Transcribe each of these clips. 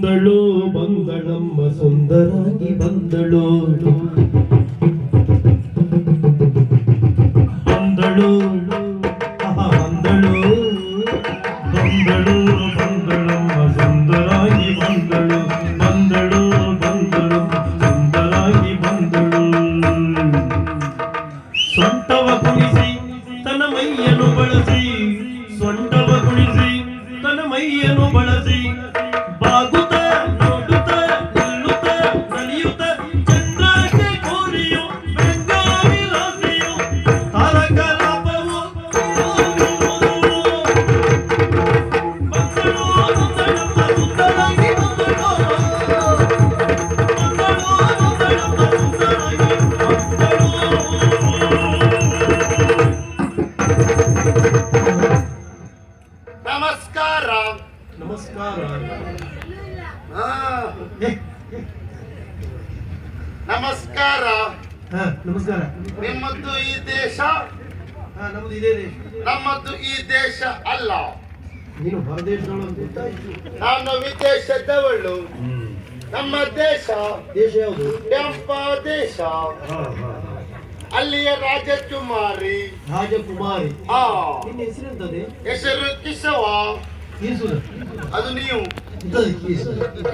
ಬಂದಳು ಬಂದಳಮ್ಮ ಸುಂದರಾಗಿ ಬಂದಳು ಬಂದಳು ಬಂದಳು ಬಂದಳು ಬಂದಳಮ್ಮ ಸುಂದರಾಗಿ ಬಂದಳು ಬಂದಳು ಬಂದಳು ಸುಂದರಾಗಿ ಬಂದಳು ಸೊಂಟವ ಕುಣಿಸಿ ತನ್ನ ಮೈಯನ್ನು ಬಳಸಿ ಸೊಂಟವ ಕುಣಿಸಿ ತನ್ನ ಮೈಯನ್ನು ಬಳಸಿ ಬಾಗುತ್ತ ನೋಡುತ್ತ ನಿಲ್ಲುತ್ತ ನಲಿಯುತ್ತ ಚಂದ್ರಕ್ಕೆ ಕೋರಿಯು ಬೆಂಗಾವಿಲಾಸಿಯು ತಾರಕಲಾಪವು ಬಂದಳು ಬಂದಳಮ್ಮ ಸುಂದರಾಗಿ ಬಂದಳು ಬಂದಳು ಬಂದಳಮ್ಮ ಸುಂದರಾಗಿ ಬಂದಳು. ನಮಸ್ಕಾರ. ನಮಸ್ಕಾರ. ನಮಸ್ಕಾರ. ನಮಸ್ಕಾರ. ನಿಮ್ಮದ್ದು ಈ ದೇಶ, ನಮ್ದು ಇದೇ ದೇಶ. ನಮ್ಮದ್ದು ಈ ದೇಶ ಅಲ್ಲ. ನೀನು ಹೊರದೇಶದವಳು ಅಂತ ಗೊತ್ತಾಯ್ತು. ನಾನು ವಿದೇಶದವಳು. ನಮ್ಮ ದೇಶ ದೇಶ ಯಾವುದು? ಕೆಂಪ ದೇಶ. ಅಲ್ಲಿಯ ರಾಜಕುಮಾರಿ. ರಾಜಕುಮಾರಿ. ನಿನ್ನ ಹೆಸರೆಂತದೆ? ಹೆಸರು ಕಿಸವ. ಕೀಸುರ. ಅದು ನೀವು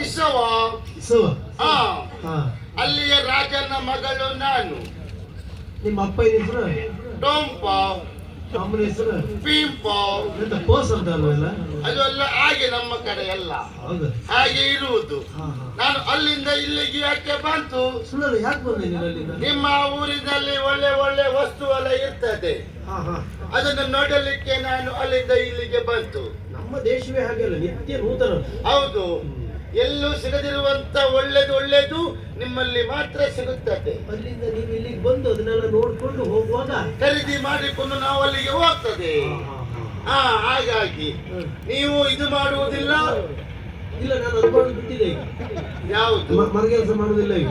ಕಿಸವ. ಕಿಸವ. ಅಲ್ಲಿಯ ರಾಜನ ಮಗಳು ನಾನು. ನಿಮ್ಮ ಅಪ್ಪನ ಹೆಸರು? ಟೊಂಪ. ಅಮ್ಮನ ಹೆಸರು? ಪೀಂಪ. ಎಂತ ಪೋಸ್ ಅಂತ ಅಲ್ವಲ್ಲ? ಅದು ಎಲ್ಲ ಹಾಗೆ ನಮ್ಮ ಕಡೆ ಎಲ್ಲ ಹೌದಾ? ಹಾಗೆ ಇರುವುದು. ನಾನು ಅಲ್ಲಿಂದ ಇಲ್ಲಿಗೆ ಯಾಕೆ ಬಂತು? ಸುಳ್ಳಲ್ಲ, ಯಾಕೆ ಬಂದೆ ನೀನು ಅಲ್ಲಿಂದ? ನಿಮ್ಮ ಊರಿನಲ್ಲಿ ಒಳ್ಳೆ ಒಳ್ಳೆ ವಸ್ತು ಎಲ್ಲ ಇರ್ತದೆ, ಅದನ್ನು ನೋಡಲಿಕ್ಕೆ ನಾನು ಅಲ್ಲಿಂದ ಇಲ್ಲಿಗೆ ಬಂತು. ನಮ್ಮ ದೇಶವೇ ಹಾಗೆಲ್ಲ, ನಿತ್ಯ ನೂತನ. ಹೌದು, ಎಲ್ಲೂ ಸಿಗದಿರುವಂತ ಒಳ್ಳೇದು ಒಳ್ಳೇದು ನಿಮ್ಮಲ್ಲಿ ಮಾತ್ರ ಸಿಗುತ್ತದೆ. ಅಲ್ಲಿಂದ ನೀವು ಇಲ್ಲಿಗೆ ಬಂದು ಅದನ್ನೆಲ್ಲ ನೋಡ್ಕೊಂಡು ಹೋಗುವಾಗ ಖರೀದಿ ಮಾಡಿಕೊಂಡು ನಾವು ಅಲ್ಲಿಗೆ ಹೋಗ್ತದೆ. ಹಾಗಾಗಿ ನೀವು ಇದು ಮಾಡುವುದಿಲ್ಲ? ಇಲ್ಲ, ನಾನು ಅದು ಮಾಡೋದು ಬಿಟ್ಟಿದೆ. ಯಾವುದು? ಮರಗೆಲಸ ಮಾಡುವುದಿಲ್ಲ ಈಗ.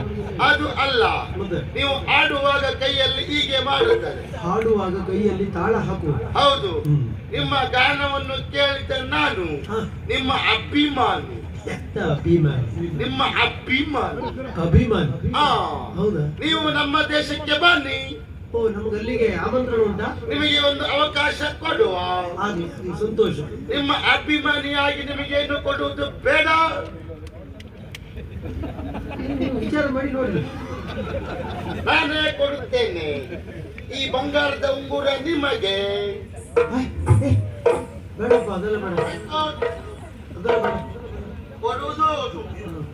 ಅದು ಅಲ್ಲ, ಮತ್ತೆ ನೀವು ಆಡುವಾಗ ಕೈಯಲ್ಲಿ ಹೀಗೆ ಮಾಡುತ್ತಾರೆ. ಹಾಡುವಾಗ ಕೈಯಲ್ಲಿ ತಾಳ ಹಾಕು. ಹೌದು, ನಿಮ್ಮ ಗಾನವನ್ನು ಕೇಳಿದ ನಾನು ನಿಮ್ಮ ಅಭಿಮಾನಿ. ಅಭಿಮಾನಿ? ನಿಮ್ಮ ಅಭಿಮಾನಿ. ಅಭಿಮಾನಿ? ಹೌದಾ? ನೀವು ನಮ್ಮ ದೇಶಕ್ಕೆ ಬನ್ನಿ. ಓ, ನಮ್ಗೆ ಅಲ್ಲಿಗೆ ಆಮಂತ್ರಣ ಉಂಟಾ? ನಿಮಗೆ ಒಂದು ಅವಕಾಶ ಕೊಡುವ. ಸಂತೋಷ. ನಿಮ್ಮ ಅಭಿಮಾನಿಯಾಗಿ ನಿಮಗೇನು ಕೊಡುವುದು ಬೇಡ. ವಿಚಾರ ಮಾಡಿ ನೋಡಿ, ನಾನೇ ಕೊಡುತ್ತೇನೆ. ಈ ಬಂಗಾರದ ಉಂಗುರ ನಿಮಗೆ. ಬೇಡಪ್ಪ, ಅದೆಲ್ಲ ಬೇಡ, ಅದೆಲ್ಲ ಬೇಡ. ಕೊಡುವುದು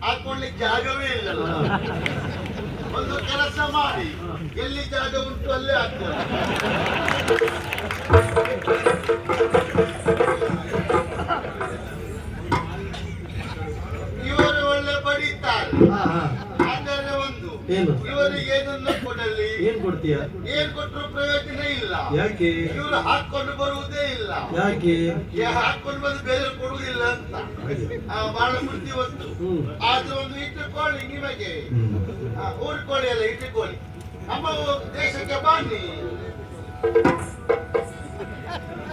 ಹಾಕೊಳ್ಳಿಕ್ಕೆ ಜಾಗವೇ ಇಲ್ಲಲ್ಲ. ಒಂದು ಕೆಲಸ ಮಾಡಿ, ಎಲ್ಲಿ ಜಾಗ ಉಂಟು ಅಲ್ಲೇ ಹಾಕ್ತಾರೆ. ಇವರು ಒಳ್ಳೆ ಬಡಿತಾರೆ. ಆದರೆ ಒಂದು ಇವರಿಗೆ ಏನನ್ನ ಕೊಡಲಿ? ಏನ್ ಕೊಡ್ತೀಯ? ಏನ್ ಕೊಟ್ಟರು ಪ್ರಯೋಜನ ಇಲ್ಲ. ಯಾಕೆ? ಇವರು ಹಾಕೊಂಡು ಬರುವುದೇ ಇಲ್ಲ. ಯಾಕೆ? ಹಾಕೊಂಡು ಬಂದು ಬೇರೆ ಕೊಡುವುದಿಲ್ಲ ಅಂತ ಬಹಳ ಬುದ್ಧಿವಂತು. ಆದ್ರೂ ಒಂದು ಇಟ್ಟುಕೊಳ್ಳಿ ನಿಮಗೆ. ಊರ್ಕೊಳ್ಳಿ ಅಲ್ಲ, ಇಟ್ಟುಕೊಳ್ಳಿ. ನಮ್ಮ ದೇಶಕ್ಕೆ ಬನ್ನಿ.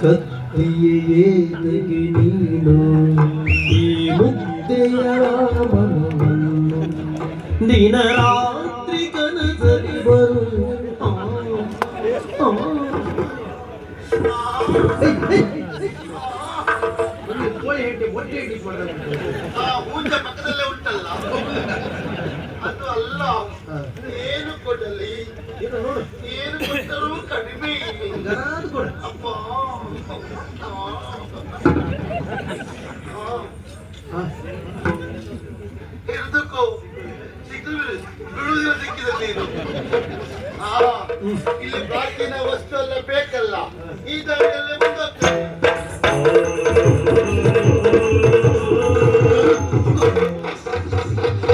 ಕತ್ತಿಯೇ ನೀನು ಈ ಮುದ್ದೆಯ ಮನವನ್ನು ದಿನ ರಾತ್ರಿ ಕನಸರಿ ಬರು. ಹೂಂಜ ಪಕ್ಕದಲ್ಲೇ ಉಂಟಲ್ಲ, ಅದು ಅಲ್ಲ. ಏನು ಕೊಡಲಿ? ಏನು ಕೊಟ್ಟರೂ ಕಡಿಮೆ. ಅಪ್ಪ, ಹಿಡಿದುಕೋ. ಬಿಡುವುದಿಲ್ಲ ಸಿಕ್ಕಿದ ನೀನು. ಇಲ್ಲಿ ಪ್ರಾಚೀನ ವಸ್ತು ಎಲ್ಲ ಬೇಕಲ್ಲ, ಈ ದಾರಿಯಲ್ಲೇ